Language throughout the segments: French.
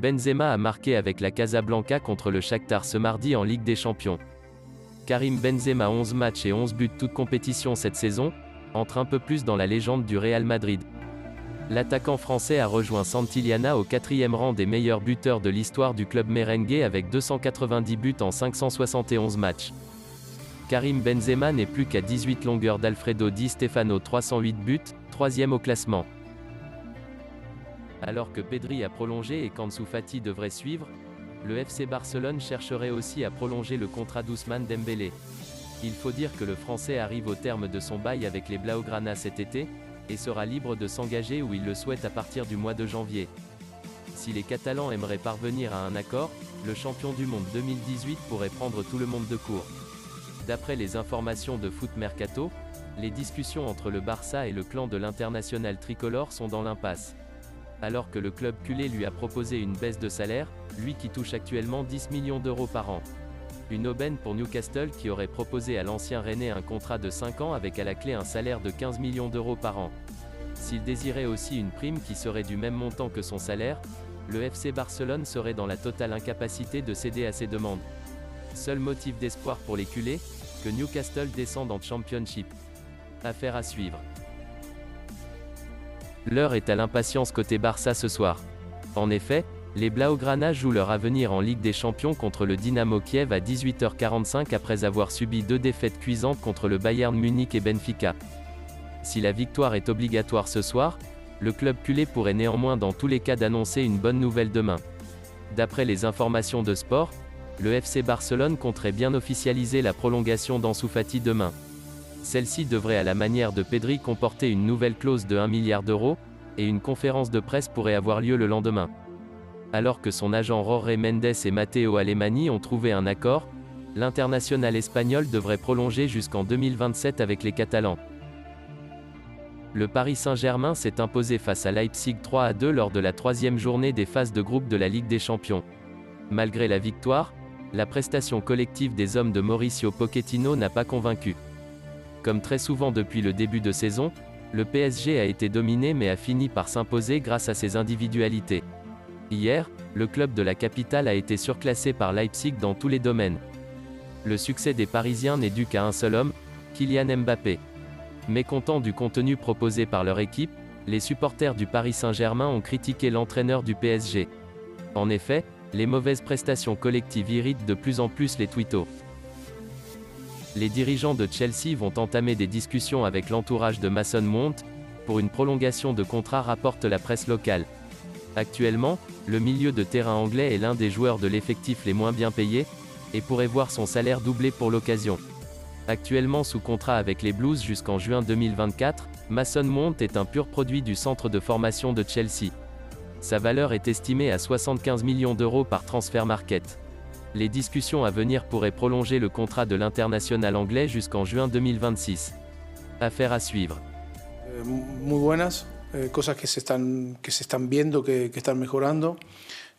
Benzema a marqué avec la Casablanca contre le Shakhtar ce mardi en Ligue des Champions. Karim Benzema 11 matchs et 11 buts toutes compétitions cette saison, entre un peu plus dans la légende du Real Madrid. L'attaquant français a rejoint Santillana au 4e rang des meilleurs buteurs de l'histoire du club merengue avec 290 buts en 571 matchs. Karim Benzema n'est plus qu'à 18 longueurs d'Alfredo Di Stefano 308 buts, 3e au classement. Alors que Pedri a prolongé et qu'Ansu Fati devrait suivre, le FC Barcelone chercherait aussi à prolonger le contrat d'Ousmane Dembélé. Il faut dire que le Français arrive au terme de son bail avec les Blaugrana cet été, et sera libre de s'engager où il le souhaite à partir du mois de janvier. Si les Catalans aimeraient parvenir à un accord, le champion du monde 2018 pourrait prendre tout le monde de court. D'après les informations de Foot Mercato, les discussions entre le Barça et le clan de l'international tricolore sont dans l'impasse. Alors que le club culé lui a proposé une baisse de salaire, lui qui touche actuellement 10 millions d'euros par an. Une aubaine pour Newcastle qui aurait proposé à l'ancien Rennais un contrat de 5 ans avec à la clé un salaire de 15 millions d'euros par an. S'il désirait aussi une prime qui serait du même montant que son salaire, le FC Barcelone serait dans la totale incapacité de céder à ses demandes. Seul motif d'espoir pour les culés, que Newcastle descende en Championship. Affaire à suivre. L'heure est à l'impatience côté Barça ce soir. En effet, les Blaugrana jouent leur avenir en Ligue des Champions contre le Dynamo Kiev à 18h45 après avoir subi 2 défaites cuisantes contre le Bayern Munich et Benfica. Si la victoire est obligatoire ce soir, le club culé pourrait néanmoins dans tous les cas d'annoncer une bonne nouvelle demain. D'après les informations de Sport, le FC Barcelone compterait bien officialiser la prolongation d'Ansu Fati demain. Celle-ci devrait à la manière de Pedri comporter une nouvelle clause de 1 milliard d'euros, et une conférence de presse pourrait avoir lieu le lendemain. Alors que son agent Jorge Mendes et Matteo Alemany ont trouvé un accord, l'international espagnol devrait prolonger jusqu'en 2027 avec les Catalans. Le Paris Saint-Germain s'est imposé face à Leipzig 3-2 lors de la 3e journée des phases de groupe de la Ligue des Champions. Malgré la victoire, la prestation collective des hommes de Mauricio Pochettino n'a pas convaincu. Comme très souvent depuis le début de saison, le PSG a été dominé mais a fini par s'imposer grâce à ses individualités. Hier, le club de la capitale a été surclassé par Leipzig dans tous les domaines. Le succès des Parisiens n'est dû qu'à un seul homme, Kylian Mbappé. Mécontents du contenu proposé par leur équipe, les supporters du Paris Saint-Germain ont critiqué l'entraîneur du PSG. En effet, les mauvaises prestations collectives irritent de plus en plus les twittos. Les dirigeants de Chelsea vont entamer des discussions avec l'entourage de Mason Mount pour une prolongation de contrat, rapporte la presse locale. Actuellement, le milieu de terrain anglais est l'un des joueurs de l'effectif les moins bien payés, et pourrait voir son salaire doublé pour l'occasion. Actuellement sous contrat avec les Blues jusqu'en juin 2024, Mason Mount est un pur produit du centre de formation de Chelsea. Sa valeur est estimée à 75 millions d'euros par Transfermarkt. Les discussions à venir pourraient prolonger le contrat de l'international anglais jusqu'en juin 2026. Affaire à suivre. Muy buenas, cosas que se están viendo, que están mejorando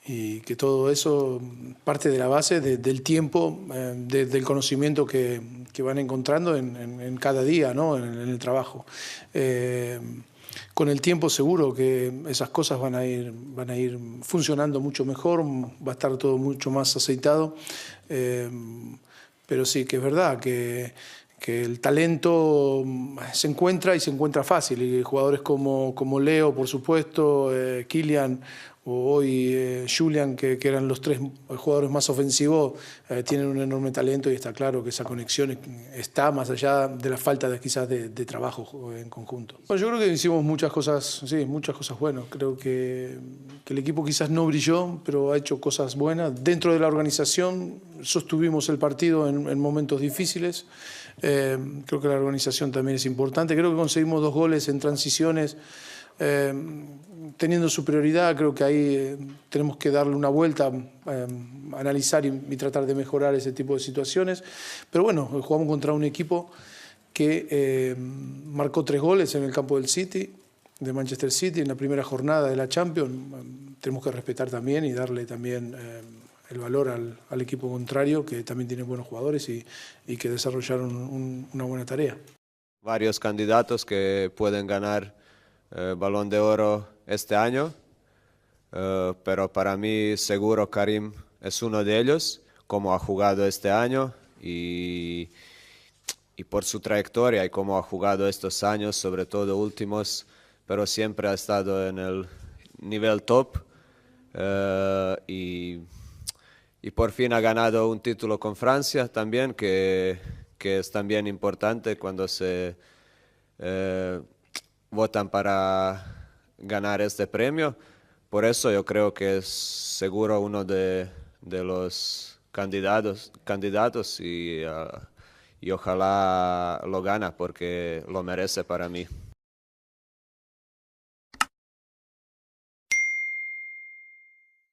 y que todo eso parte de la base del tiempo, del conocimiento que van encontrando en cada día, ¿no? en el trabajo. Con el tiempo seguro que esas cosas van a ir funcionando mucho mejor, va a estar todo mucho más aceitado, pero sí que es verdad que el talento se encuentra y se encuentra fácil, y jugadores como Leo, por supuesto, Kylian o hoy Julian, que eran los 3 jugadores más ofensivos, tienen un enorme talento y está claro que esa conexión está más allá de la falta quizás de trabajo en conjunto. Bueno, yo creo que hicimos muchas cosas, sí, muchas cosas buenas. Creo que el equipo quizás no brilló, pero ha hecho cosas buenas. Dentro de la organización sostuvimos el partido en momentos difíciles. Creo que la organización también es importante. Creo que conseguimos 2 goles en transiciones. Teniendo superioridad, creo que ahí tenemos que darle una vuelta, analizar y tratar de mejorar ese tipo de situaciones. Pero bueno, jugamos contra un equipo que marcó 3 goles en el campo del City, de Manchester City, en la primera jornada de la Champions. Tenemos que respetar también y darle también el valor al equipo contrario, que también tiene buenos jugadores y que desarrollaron una buena tarea. Varios candidatos que pueden ganar Balón de Oro este año. pero para mí seguro Karim es uno de ellos, como ha jugado este año y por su trayectoria y cómo ha jugado estos años, sobre todo últimos, pero siempre ha estado en el nivel top y por fin ha ganado un título con Francia también, que es también importante cuando se votan para ganar este premio. Por eso yo creo que es seguro uno de los candidatos y ojalá lo gana porque lo merece para mí.